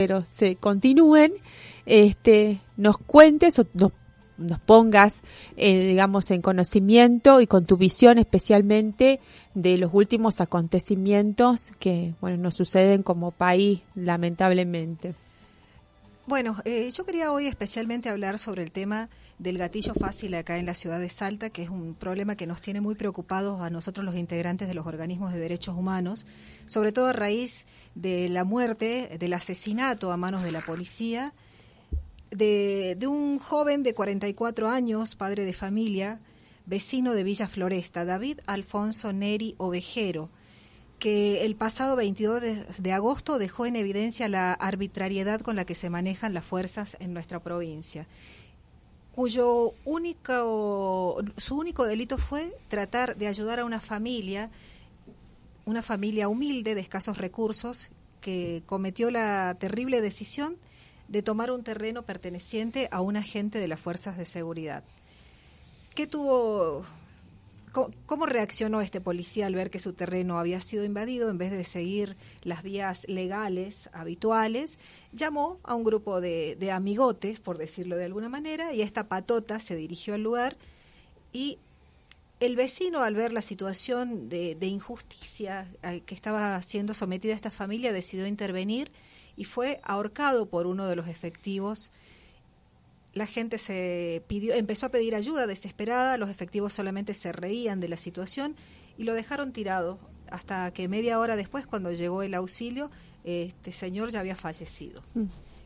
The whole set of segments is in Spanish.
pero se continúen, nos cuentes o nos pongas, digamos, en conocimiento y con tu visión especialmente de los últimos acontecimientos que, bueno, nos suceden como país, lamentablemente. Bueno, yo quería hoy especialmente hablar sobre el tema del gatillo fácil acá en la ciudad de Salta, que es un problema que nos tiene muy preocupados a nosotros los integrantes de los organismos de derechos humanos, sobre todo a raíz de la muerte, del asesinato a manos de la policía, de un joven de 44 años, padre de familia, vecino de Villa Floresta, David Alfonso Neri Ovejero, que el pasado 22 de agosto dejó en evidencia la arbitrariedad con la que se manejan las fuerzas en nuestra provincia, su único delito fue tratar de ayudar a una familia humilde de escasos recursos que cometió la terrible decisión de tomar un terreno perteneciente a un agente de las fuerzas de seguridad. ¿Cómo reaccionó este policía al ver que su terreno había sido invadido? En vez de seguir las vías legales habituales, llamó a un grupo de amigotes, por decirlo de alguna manera, y esta patota se dirigió al lugar y el vecino, al ver la situación de injusticia al que estaba siendo sometida esta familia, decidió intervenir y fue ahorcado por uno de los efectivos. La gente empezó a pedir ayuda desesperada, los efectivos solamente se reían de la situación y lo dejaron tirado hasta que media hora después, cuando llegó el auxilio, este señor ya había fallecido.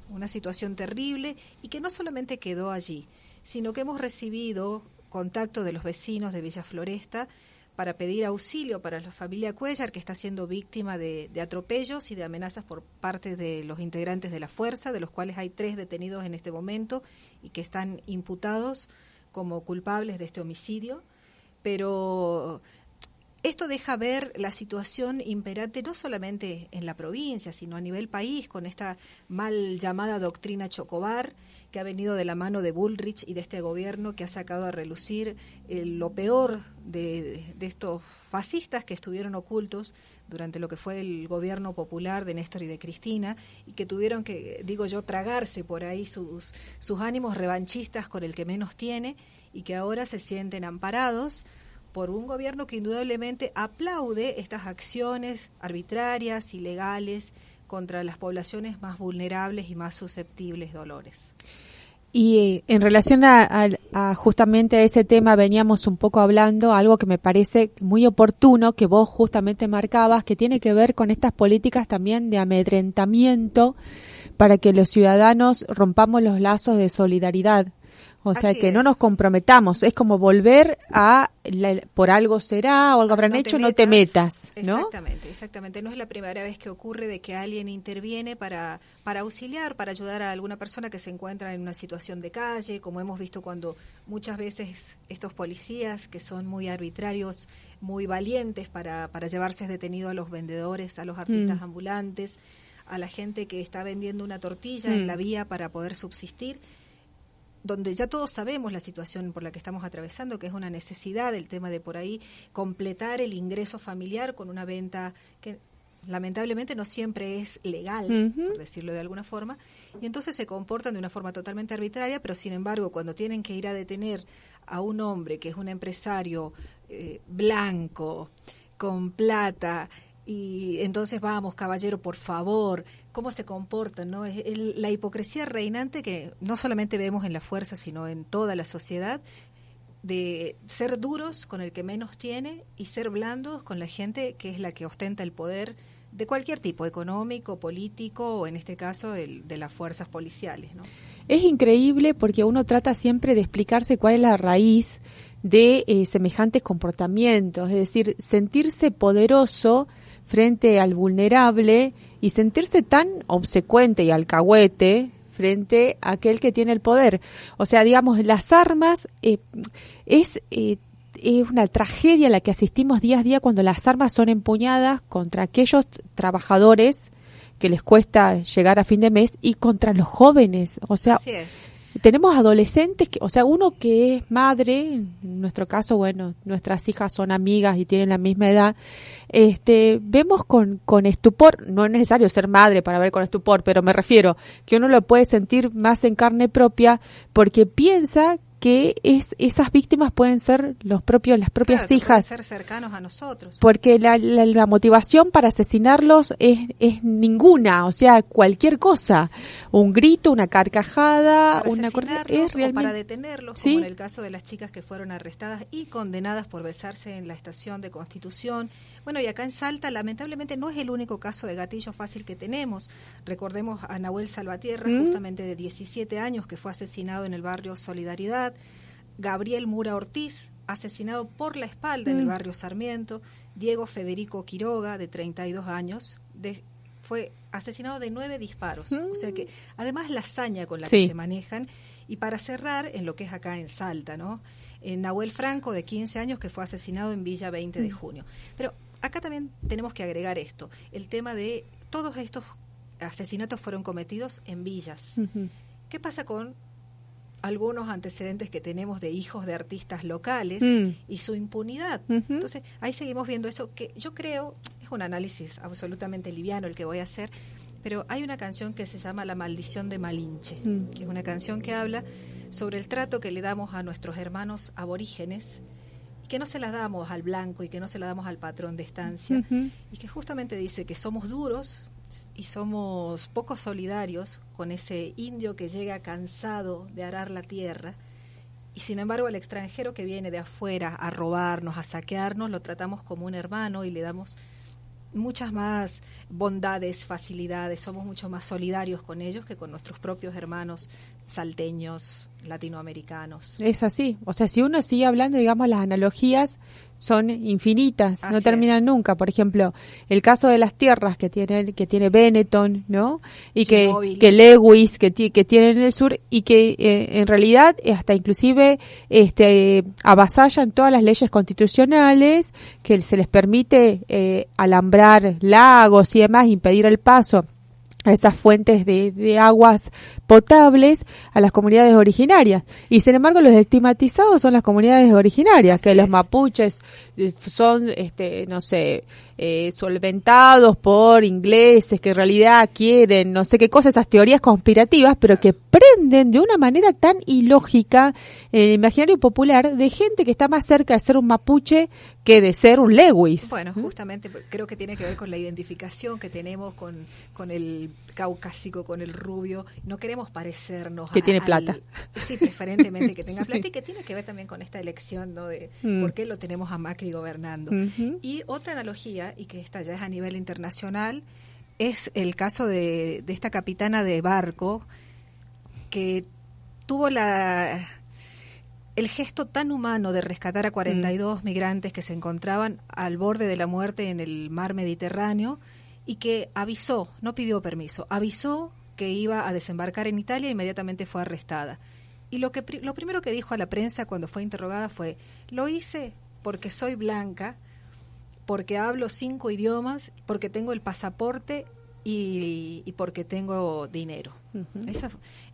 Una situación terrible y que no solamente quedó allí, sino que hemos recibido contacto de los vecinos de Villa Floresta para pedir auxilio para la familia Cuellar, que está siendo víctima de atropellos y de amenazas por parte de los integrantes de la fuerza, de los cuales hay 3 detenidos en este momento y que están imputados como culpables de este homicidio. Pero esto deja ver la situación imperante no solamente en la provincia, sino a nivel país, con esta mal llamada doctrina Chocobar, que ha venido de la mano de Bullrich y de este gobierno que ha sacado a relucir lo peor de estos fascistas que estuvieron ocultos durante lo que fue el gobierno popular de Néstor y de Cristina y que tuvieron que, digo yo, tragarse por ahí sus ánimos revanchistas con el que menos tiene y que ahora se sienten amparados por un gobierno que indudablemente aplaude estas acciones arbitrarias, ilegales, contra las poblaciones más vulnerables y más susceptibles, Dolores. Y en relación a justamente a ese tema veníamos un poco hablando, algo que me parece muy oportuno, que vos justamente marcabas, que tiene que ver con estas políticas también de amedrentamiento para que los ciudadanos rompamos los lazos de solidaridad. O sea, que no nos comprometamos, es como volver a, por algo será o algo habrán hecho, no te metas, ¿no? Exactamente. No es la primera vez que ocurre de que alguien interviene para auxiliar, para ayudar a alguna persona que se encuentra en una situación de calle, como hemos visto cuando muchas veces estos policías que son muy arbitrarios, muy valientes para llevarse detenido a los vendedores, a los artistas ambulantes, a la gente que está vendiendo una tortilla en la vía para poder subsistir, donde ya todos sabemos la situación por la que estamos atravesando, que es una necesidad, el tema de por ahí completar el ingreso familiar con una venta que lamentablemente no siempre es legal, por decirlo de alguna forma, y entonces se comportan de una forma totalmente arbitraria, pero sin embargo cuando tienen que ir a detener a un hombre que es un empresario blanco, con plata, y entonces vamos, caballero, por favor, cómo se comportan, ¿no? Es la hipocresía reinante que no solamente vemos en la fuerza, sino en toda la sociedad, de ser duros con el que menos tiene y ser blandos con la gente que es la que ostenta el poder de cualquier tipo, económico, político o en este caso el de las fuerzas policiales, ¿no? Es increíble porque uno trata siempre de explicarse cuál es la raíz de semejantes comportamientos, es decir, sentirse poderoso frente al vulnerable y sentirse tan obsecuente y alcahuete frente a aquel que tiene el poder. O sea, digamos, las armas es una tragedia a la que asistimos día a día cuando las armas son empuñadas contra aquellos trabajadores que les cuesta llegar a fin de mes y contra los jóvenes. O sea, así es. tenemos adolescentes, o sea, uno que es madre, en nuestro caso, bueno, nuestras hijas son amigas y tienen la misma edad, vemos con estupor, no es necesario ser madre para ver con estupor, pero me refiero que uno lo puede sentir más en carne propia porque piensa que esas víctimas pueden ser las propias claro, hijas. Pueden ser cercanos a nosotros. Porque la motivación para asesinarlos es ninguna, o sea, cualquier cosa, un grito, una carcajada, para una asesinarlos es realmente, o para detenerlos, ¿sí? como en el caso de las chicas que fueron arrestadas y condenadas por besarse en la estación de Constitución. Bueno, y acá en Salta, lamentablemente, no es el único caso de gatillo fácil que tenemos. Recordemos a Nahuel Salvatierra, justamente de 17 años, que fue asesinado en el barrio Solidaridad. Gabriel Mura Ortiz, asesinado por la espalda en el barrio Sarmiento. Diego Federico Quiroga, de 32 años, fue asesinado de 9 disparos. O sea que, además, la hazaña con la que se manejan. Y para cerrar, en lo que es acá en Salta, ¿no? Nahuel Franco, de 15 años, que fue asesinado en Villa 20 de junio. Pero acá también tenemos que agregar esto, el tema de todos estos asesinatos fueron cometidos en villas. ¿Qué pasa con algunos antecedentes que tenemos de hijos de artistas locales y su impunidad? Entonces, ahí seguimos viendo eso, que yo creo, es un análisis absolutamente liviano el que voy a hacer, pero hay una canción que se llama La maldición de Malinche, que es una canción que habla sobre el trato que le damos a nuestros hermanos aborígenes, que no se las damos al blanco y que no se las damos al patrón de estancia, y que justamente dice que somos duros y somos poco solidarios con ese indio que llega cansado de arar la tierra, y sin embargo al extranjero que viene de afuera a robarnos, a saquearnos, lo tratamos como un hermano y le damos muchas más bondades, facilidades, somos mucho más solidarios con ellos que con nuestros propios hermanos salteños, latinoamericanos. Es así, o sea, si uno sigue hablando, digamos, las analogías son infinitas, no terminan nunca. Por ejemplo, el caso de las tierras que tiene Benetton, ¿no? Y que Lewis que tienen en el sur y que en realidad hasta inclusive avasallan todas las leyes constitucionales, que se les permite alambrar lagos y demás, impedir el paso a esas fuentes de aguas potables a las comunidades originarias. Y sin embargo los estigmatizados son las comunidades originarias, que los mapuches son, no sé, solventados por ingleses que en realidad quieren no sé qué cosas, esas teorías conspirativas, pero que prenden de una manera tan ilógica en el imaginario popular de gente que está más cerca de ser un mapuche que de ser un Lewis. Bueno, justamente creo que tiene que ver con la identificación que tenemos con el caucásico, con el rubio. No queremos parecernos que tiene plata. Sí, preferentemente que tenga plata, y que tiene que ver también con esta elección, ¿no? De por qué lo tenemos a Macri gobernando. Y otra analogía, y que esta ya es a nivel internacional, es el caso de esta capitana de barco que tuvo el gesto tan humano de rescatar a 42 migrantes que se encontraban al borde de la muerte en el mar Mediterráneo, y que avisó, no pidió permiso, avisó que iba a desembarcar en Italia e inmediatamente fue arrestada. Y lo primero que dijo a la prensa cuando fue interrogada fue: lo hice porque soy blanca, porque hablo 5 idiomas, porque tengo el pasaporte y porque tengo dinero.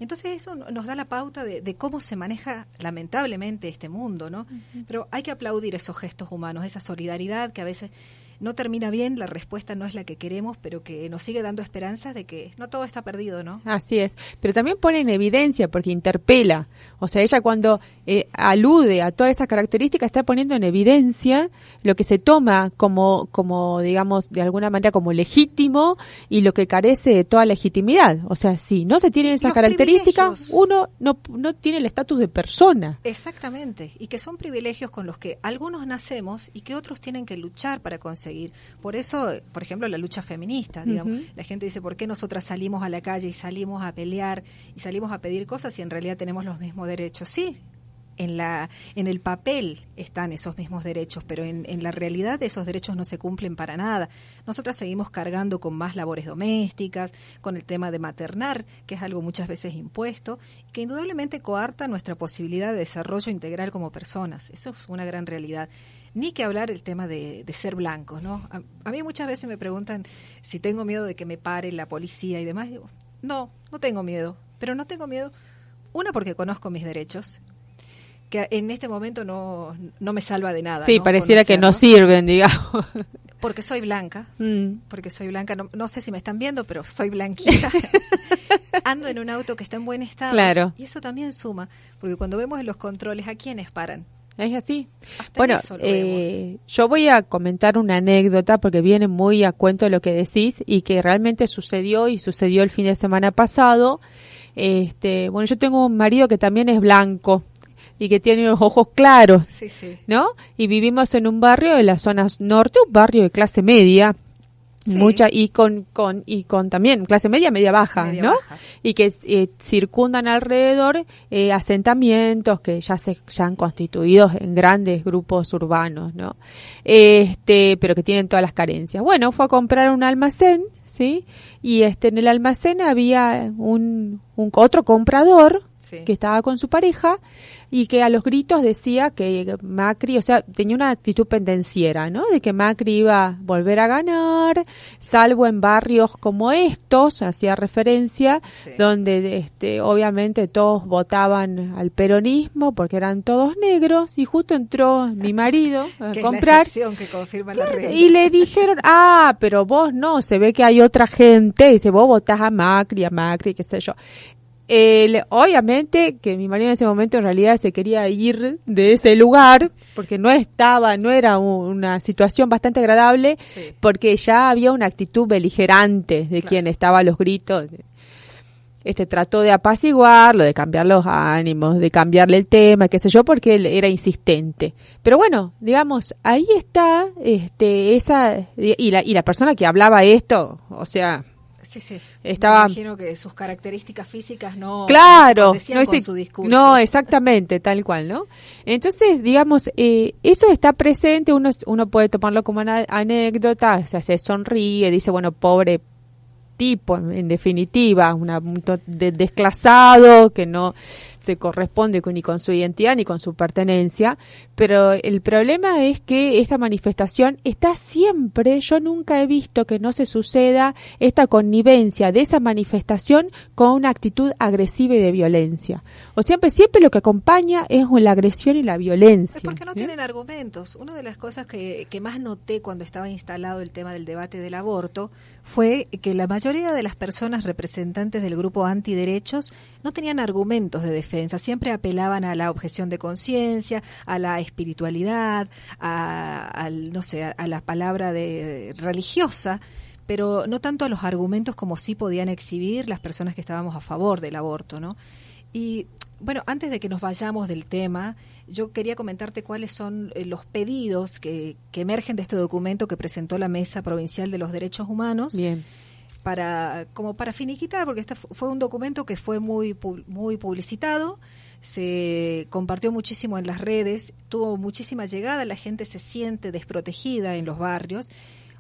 Entonces eso nos da la pauta de cómo se maneja lamentablemente este mundo, ¿no? Pero hay que aplaudir esos gestos humanos, esa solidaridad que a veces no termina bien, la respuesta no es la que queremos, pero que nos sigue dando esperanzas de que no todo está perdido, ¿no? Así es, pero también pone en evidencia porque interpela, o sea, ella cuando alude a todas esas características está poniendo en evidencia lo que se toma como digamos, de alguna manera como legítimo y lo que carece de toda legitimidad. O sea, si no se tienen esas características, uno no tiene el estatus de persona. Exactamente, y que son privilegios con los que algunos nacemos y que otros tienen que luchar para conseguir. Por eso, por ejemplo, la lucha feminista, digamos, la gente dice, ¿por qué nosotras salimos a la calle y salimos a pelear y salimos a pedir cosas si en realidad tenemos los mismos derechos? Sí, en el papel están esos mismos derechos, pero en la realidad esos derechos no se cumplen para nada. Nosotras seguimos cargando con más labores domésticas, con el tema de maternar, que es algo muchas veces impuesto, que indudablemente coarta nuestra posibilidad de desarrollo integral como personas. Eso es una gran realidad. Ni que hablar el tema de ser blancos, ¿no? A mí muchas veces me preguntan si tengo miedo de que me pare la policía y demás. Digo, no tengo miedo, pero no tengo miedo Una, porque conozco mis derechos, que en este momento no me salva de nada. Sí, ¿no? Pareciera que no Conocerlo. sirven, digamos. Porque soy blanca, no sé si me están viendo, pero soy blanquita. Ando en un auto que está en buen estado. Claro. Y eso también suma, porque cuando vemos en los controles, ¿a quiénes paran? Es así. Hasta Bueno, eso lo vemos. yo voy a comentar una anécdota porque viene muy a cuento de lo que decís y que realmente sucedió el fin de semana pasado. Bueno, yo tengo un marido que también es blanco y que tiene los ojos claros, Sí, sí. ¿no? Y vivimos en un barrio de la zona norte, un barrio de clase media, Sí. mucha y con también clase media, media baja, Media ¿no? baja. Y que circundan alrededor asentamientos que ya han constituido en grandes grupos urbanos, ¿no? Pero que tienen todas las carencias. Bueno, fue a comprar un almacén, ¿sí? Y en el almacén había un otro comprador, Sí. que estaba con su pareja y que a los gritos decía que Macri, o sea, tenía una actitud pendenciera, ¿no? De que Macri iba a volver a ganar, salvo en barrios como estos, hacía referencia, Sí. donde obviamente todos votaban al peronismo porque eran todos negros y justo entró mi marido a Que comprar. es la excepción que confirma la regla. Y le dijeron, pero vos no, se ve que hay otra gente, dice, vos votás a Macri, qué sé yo. Obviamente que mi marido en ese momento en realidad se quería ir de ese lugar porque no era una situación bastante agradable, Sí. porque ya había una actitud beligerante de Claro. quien estaba a los gritos. Trató de apaciguarlo, de cambiar los ánimos, de cambiarle el tema, qué sé yo, porque él era insistente. Pero bueno, digamos, ahí está y la persona que hablaba esto, o sea, Sí. estaba... Me imagino que sus características físicas Claro, no con su discurso. no, exactamente, tal cual, ¿no? Entonces, digamos, eso está presente, uno puede tomarlo como una anécdota, o sea, se sonríe, dice, bueno, pobre tipo, en definitiva, un desclasado que no se corresponde ni con su identidad ni con su pertenencia, pero el problema es que esta manifestación está siempre, yo nunca he visto que no se suceda esta connivencia de esa manifestación con una actitud agresiva y de violencia. O sea, siempre lo que acompaña es la agresión y la violencia. Es porque no ¿sí? tienen argumentos. Una de las cosas que más noté cuando estaba instalado el tema del debate del aborto fue que la mayoría de las personas representantes del grupo antiderechos no tenían argumentos de defensa, siempre apelaban a la objeción de conciencia, a la espiritualidad, a la palabra religiosa, pero no tanto a los argumentos como sí podían exhibir las personas que estábamos a favor del aborto, ¿no? Y bueno, antes de que nos vayamos del tema, yo quería comentarte cuáles son los pedidos que emergen de este documento que presentó la Mesa Provincial de los Derechos Humanos. Bien. Para finiquitar, porque este fue un documento que fue muy publicitado, se compartió muchísimo en las redes, tuvo muchísima llegada, la gente se siente desprotegida en los barrios.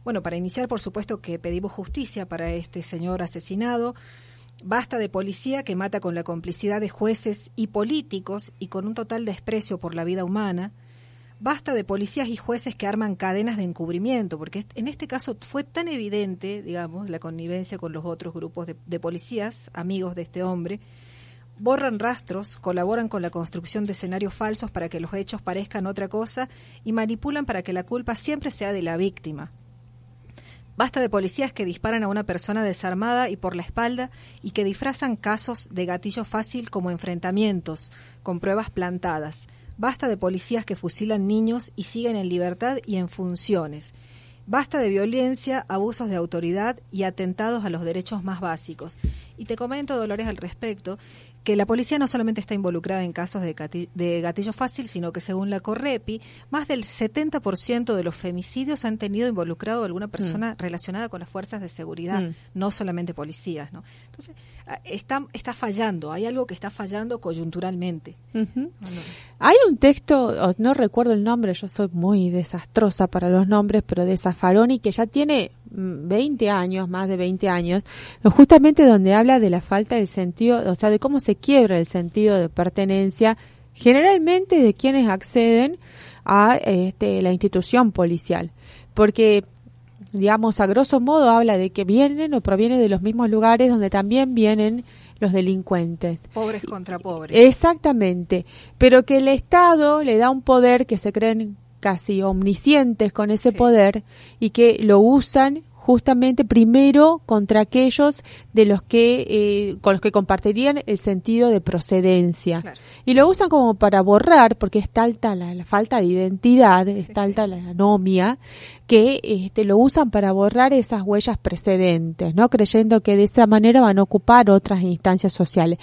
Bueno, para iniciar, por supuesto que pedimos justicia para este señor asesinado. Basta de policía que mata con la complicidad de jueces y políticos y con un total desprecio por la vida humana. Basta de policías y jueces que arman cadenas de encubrimiento, porque en este caso fue tan evidente, digamos, la connivencia con los otros grupos de policías, amigos de este hombre. Borran rastros, colaboran con la construcción de escenarios falsos para que los hechos parezcan otra cosa y manipulan para que la culpa siempre sea de la víctima. Basta de policías que disparan a una persona desarmada y por la espalda y que disfrazan casos de gatillo fácil como enfrentamientos, con pruebas plantadas. Basta de policías que fusilan niños y siguen en libertad y en funciones. Basta de violencia, abusos de autoridad y atentados a los derechos más básicos. Y te comento, Dolores, al respecto, que la policía no solamente está involucrada en casos de gatillo fácil, sino que según la Correpi, más del 70% de los femicidios han tenido involucrado a alguna persona relacionada con las fuerzas de seguridad, no solamente policías, ¿no? Entonces, está fallando, hay algo que está fallando coyunturalmente. Uh-huh. Hay un texto, no recuerdo el nombre, yo soy muy desastrosa para los nombres, pero de Zaffaroni, que ya tiene 20 años, más de 20 años, justamente donde habla de la falta de sentido, o sea, de cómo se quiebra el sentido de pertenencia, generalmente de quienes acceden a la institución policial, porque digamos, a grosso modo habla de que vienen o provienen de los mismos lugares donde también vienen los delincuentes. Pobres contra pobres. Exactamente, pero que el Estado le da un poder que se creen casi omniscientes con ese poder y que lo usan justamente primero contra aquellos de los que con los que compartirían el sentido de procedencia. Claro. Y lo usan como para borrar, porque es tanta la falta de identidad, es tanta la anomia, que lo usan para borrar esas huellas precedentes, ¿no? Creyendo que de esa manera van a ocupar otras instancias sociales.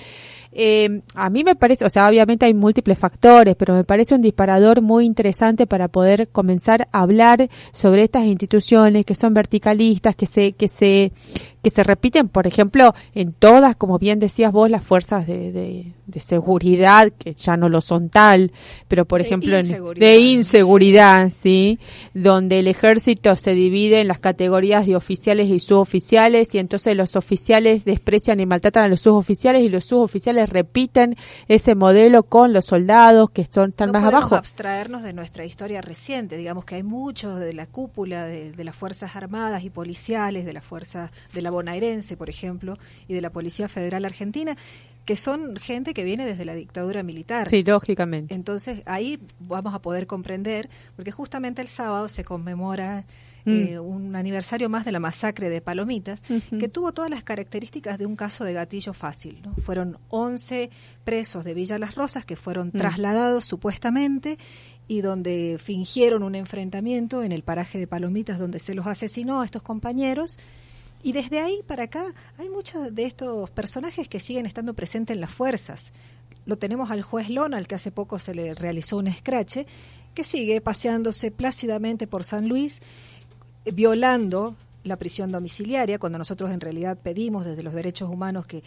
A mí me parece, o sea, obviamente hay múltiples factores, pero me parece un disparador muy interesante para poder comenzar a hablar sobre estas instituciones que son verticalistas, que se repiten, por ejemplo, en todas, como bien decías vos, las fuerzas de seguridad, que ya no lo son tal, pero por ejemplo de inseguridad, ¿sí? Donde el ejército se divide en las categorías de oficiales y suboficiales, y entonces los oficiales desprecian y maltratan a los suboficiales, y los suboficiales repiten ese modelo con los soldados que están más abajo. No podemos abstraernos de nuestra historia reciente, digamos que hay muchos de la cúpula de las Fuerzas Armadas y policiales, de la Fuerza de la Bonaerense, por ejemplo, y de la Policía Federal Argentina, que son gente que viene desde la dictadura militar. Sí, lógicamente. Entonces, ahí vamos a poder comprender, porque justamente el sábado se conmemora un aniversario más de la masacre de Palomitas, que tuvo todas las características de un caso de gatillo fácil, ¿no? Fueron 11 presos de Villa Las Rosas que fueron trasladados supuestamente y donde fingieron un enfrentamiento en el paraje de Palomitas donde se los asesinó a estos compañeros. Y desde ahí para acá hay muchos de estos personajes que siguen estando presentes en las fuerzas. Lo tenemos al juez Lona, al que hace poco se le realizó un escrache, que sigue paseándose plácidamente por San Luis, violando la prisión domiciliaria, cuando nosotros en realidad pedimos desde los derechos humanos que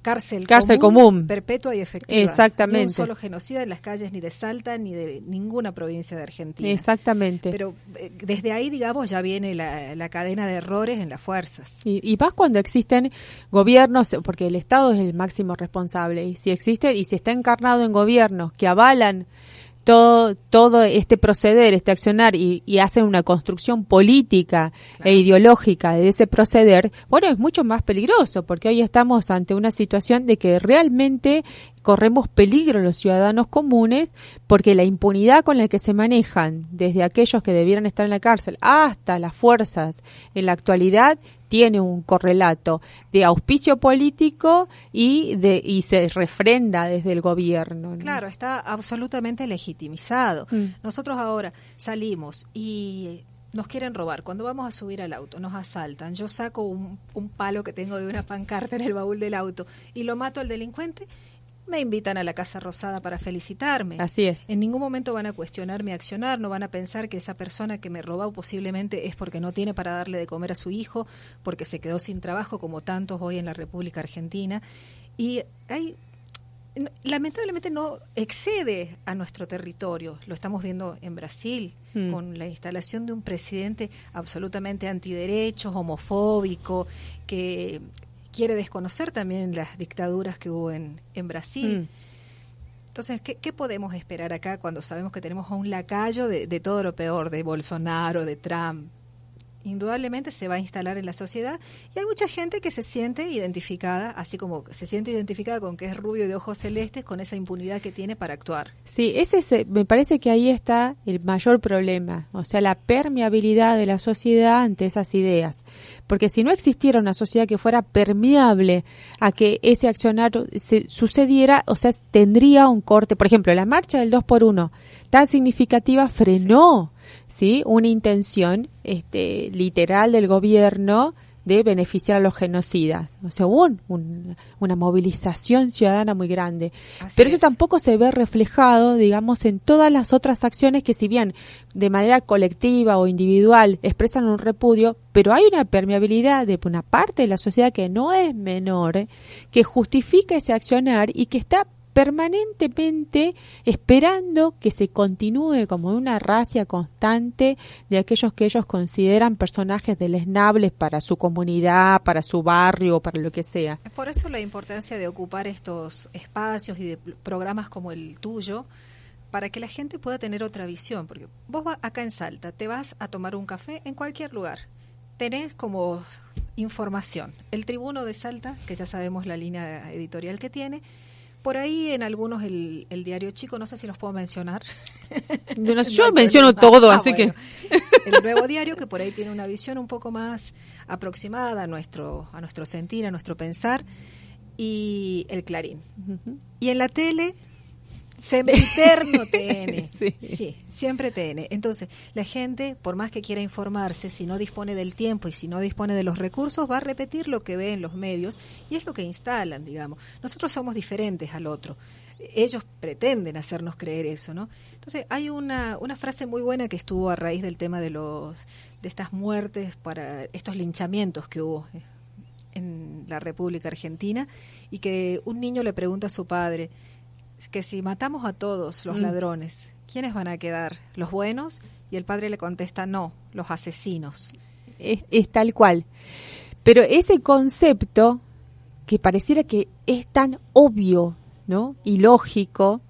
cárcel común, perpetua y efectiva. Exactamente. Ni un solo genocida en las calles ni de Salta ni de ninguna provincia de Argentina. Exactamente. Pero desde ahí, digamos, ya viene la cadena de errores en las fuerzas. Y más cuando existen gobiernos, porque el Estado es el máximo responsable, y si existe y si está encarnado en gobiernos que avalan todo este proceder, este accionar y hacen una construcción política e ideológica de ese proceder, bueno, es mucho más peligroso, porque hoy estamos ante una situación de que realmente corremos peligro los ciudadanos comunes, porque la impunidad con la que se manejan desde aquellos que debieran estar en la cárcel hasta las fuerzas en la actualidad tiene un correlato de auspicio político y se refrenda desde el gobierno, ¿no? Claro, está absolutamente legitimizado. Nosotros ahora salimos y nos quieren robar. Cuando vamos a subir al auto, nos asaltan. Yo saco un palo que tengo de una pancarta en el baúl del auto y lo mato al delincuente. Me invitan a la Casa Rosada para felicitarme. Así es. En ningún momento van a cuestionar mi accionar, no van a pensar que esa persona que me robó posiblemente es porque no tiene para darle de comer a su hijo, porque se quedó sin trabajo, como tantos hoy en la República Argentina. Y lamentablemente no excede a nuestro territorio. Lo estamos viendo en Brasil, con la instalación de un presidente absolutamente antiderechos, homofóbico, que quiere desconocer también las dictaduras que hubo en Brasil. Entonces, ¿qué podemos esperar acá cuando sabemos que tenemos a un lacayo de todo lo peor, de Bolsonaro, de Trump? Indudablemente se va a instalar en la sociedad y hay mucha gente que se siente identificada, así como se siente identificada con que es rubio y de ojos celestes, con esa impunidad que tiene para actuar. Sí, me parece que ahí está el mayor problema, o sea, la permeabilidad de la sociedad ante esas ideas. Porque si no existiera una sociedad que fuera permeable a que ese accionar sucediera, o sea, tendría un corte. Por ejemplo, la marcha del 2x1 tan significativa frenó, ¿sí? Una intención literal del gobierno de beneficiar a los genocidas. O sea, hubo una movilización ciudadana muy grande. Pero eso tampoco se ve reflejado, digamos, en todas las otras acciones que, si bien de manera colectiva o individual expresan un repudio, pero hay una permeabilidad de una parte de la sociedad que no es menor, que justifica ese accionar y que está permanentemente esperando que se continúe como una racia constante de aquellos que ellos consideran personajes deleznables para su comunidad, para su barrio, para lo que sea. Por eso la importancia de ocupar estos espacios y de programas como el tuyo, para que la gente pueda tener otra visión, porque vos acá en Salta te vas a tomar un café en cualquier lugar tenés como información el Tribuno de Salta, que ya sabemos la línea editorial que tiene. Por ahí en algunos el Diario Chico, no sé si los puedo mencionar. Yo menciono todo, así bueno. que... El Nuevo Diario, que por ahí tiene una visión un poco más aproximada a nuestro sentir, a nuestro pensar, y el Clarín. Uh-huh. Y en la tele, sempiterno TN. Sí. Sí, siempre TN. Entonces, la gente, por más que quiera informarse, si no dispone del tiempo y si no dispone de los recursos, va a repetir lo que ve en los medios y es lo que instalan, digamos. Nosotros somos diferentes al otro. Ellos pretenden hacernos creer eso, ¿no? Entonces, hay una frase muy buena que estuvo a raíz del tema de estas muertes, para estos linchamientos que hubo en la República Argentina, y que un niño le pregunta a su padre que si matamos a todos los ladrones, ¿quiénes van a quedar? ¿Los buenos? Y el padre le contesta, no, los asesinos. Es tal cual. Pero ese concepto que pareciera que es tan obvio, ¿no? Y lógico,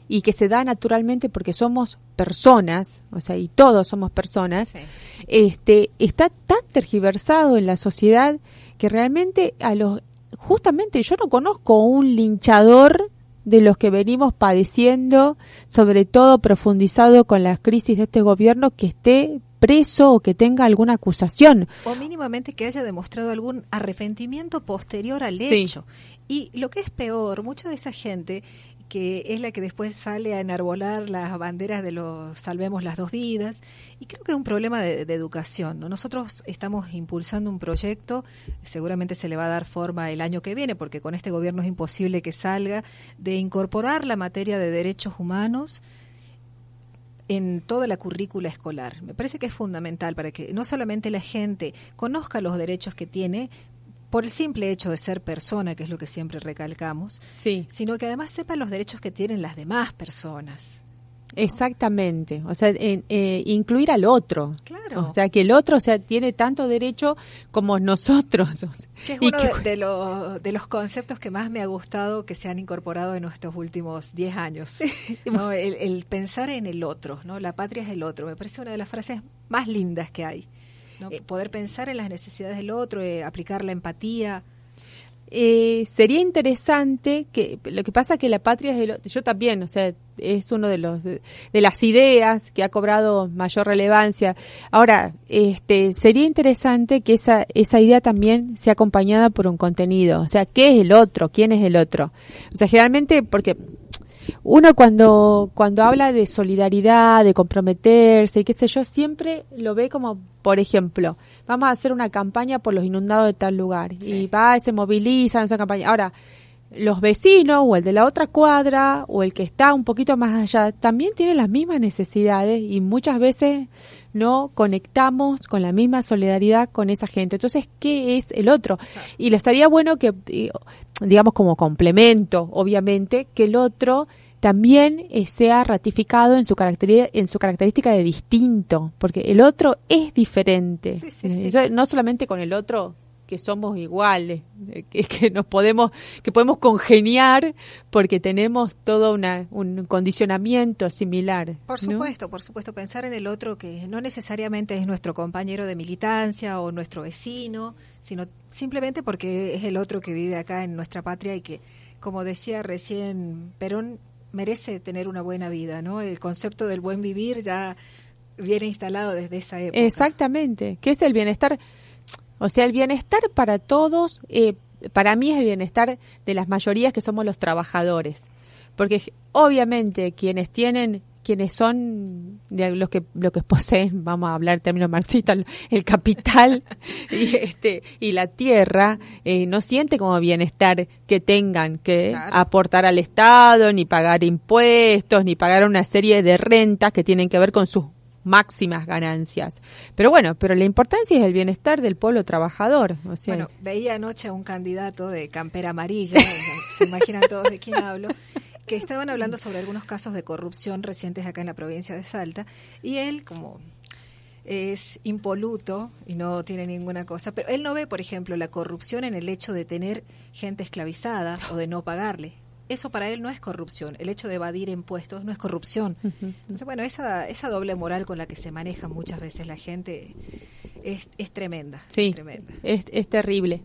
y que se da naturalmente porque somos personas, o sea, y todos somos personas, sí. Está tan tergiversado en la sociedad que realmente justamente yo no conozco un linchador de los que venimos padeciendo, sobre todo profundizado con la crisis de este gobierno, que esté preso o que tenga alguna acusación. O mínimamente que haya demostrado algún arrepentimiento posterior al sí. hecho. Y lo que es peor, mucha de esa gente que es la que después sale a enarbolar las banderas de los Salvemos las Dos Vidas, y creo que es un problema de educación, ¿no? Nosotros estamos impulsando un proyecto, seguramente se le va a dar forma el año que viene, porque con este gobierno es imposible que salga, de incorporar la materia de derechos humanos en toda la currícula escolar. Me parece que es fundamental para que no solamente la gente conozca los derechos que tiene, por el simple hecho de ser persona, que es lo que siempre recalcamos, sí. sino que además sepan los derechos que tienen las demás personas, ¿no? Exactamente, o sea, incluir al otro. Claro. O sea, que el otro, o sea, tiene tanto derecho como nosotros. O sea, que es uno de los conceptos que más me ha gustado que se han incorporado en estos últimos 10 años, ¿no? El pensar en el otro, ¿no? La patria es el otro, me parece una de las frases más lindas que hay, ¿no? Poder pensar en las necesidades del otro, aplicar la empatía. Sería interesante que lo que pasa que la patria es yo también, o sea, es uno de las ideas que ha cobrado mayor relevancia. Ahora, sería interesante que esa idea también sea acompañada por un contenido, o sea, ¿qué es el otro? ¿Quién es el otro? O sea, generalmente porque uno cuando habla de solidaridad, de comprometerse y qué sé yo, siempre lo ve como, por ejemplo, vamos a hacer una campaña por los inundados de tal lugar, sí. Y se moviliza en esa campaña. Ahora, los vecinos o el de la otra cuadra o el que está un poquito más allá también tienen las mismas necesidades y muchas veces no conectamos con la misma solidaridad con esa gente. Entonces, ¿qué es el otro? Claro. Y le estaría bueno que, digamos, como complemento, obviamente, que el otro también sea ratificado en su característica de distinto, porque el otro es diferente. Sí. No solamente con el otro que somos iguales, que podemos congeniar porque tenemos todo un condicionamiento similar. Por supuesto, pensar en el otro que no necesariamente es nuestro compañero de militancia o nuestro vecino, sino simplemente porque es el otro que vive acá en nuestra patria y que, como decía recién Perón, merece tener una buena vida, ¿no? El concepto del buen vivir ya viene instalado desde esa época. Exactamente, que es el bienestar. O sea, el bienestar para todos, para mí es el bienestar de las mayorías que somos los trabajadores. Porque obviamente quienes son de los que poseen, vamos a hablar en términos marxistas, el capital y la tierra, no siente como bienestar que tengan que aportar al Estado, ni pagar impuestos, ni pagar una serie de rentas que tienen que ver con sus máximas ganancias. Pero la importancia es el bienestar del pueblo trabajador. O sea, bueno, veía anoche a un candidato de campera amarilla, se imaginan todos de quién hablo, que estaban hablando sobre algunos casos de corrupción recientes acá en la provincia de Salta, y él, como es impoluto y no tiene ninguna cosa, pero él no ve, por ejemplo, la corrupción en el hecho de tener gente esclavizada o de no pagarle. Eso para él no es corrupción. El hecho de evadir impuestos no es corrupción. Entonces, esa doble moral con la que se maneja muchas veces la gente es tremenda. Sí, tremenda. es terrible.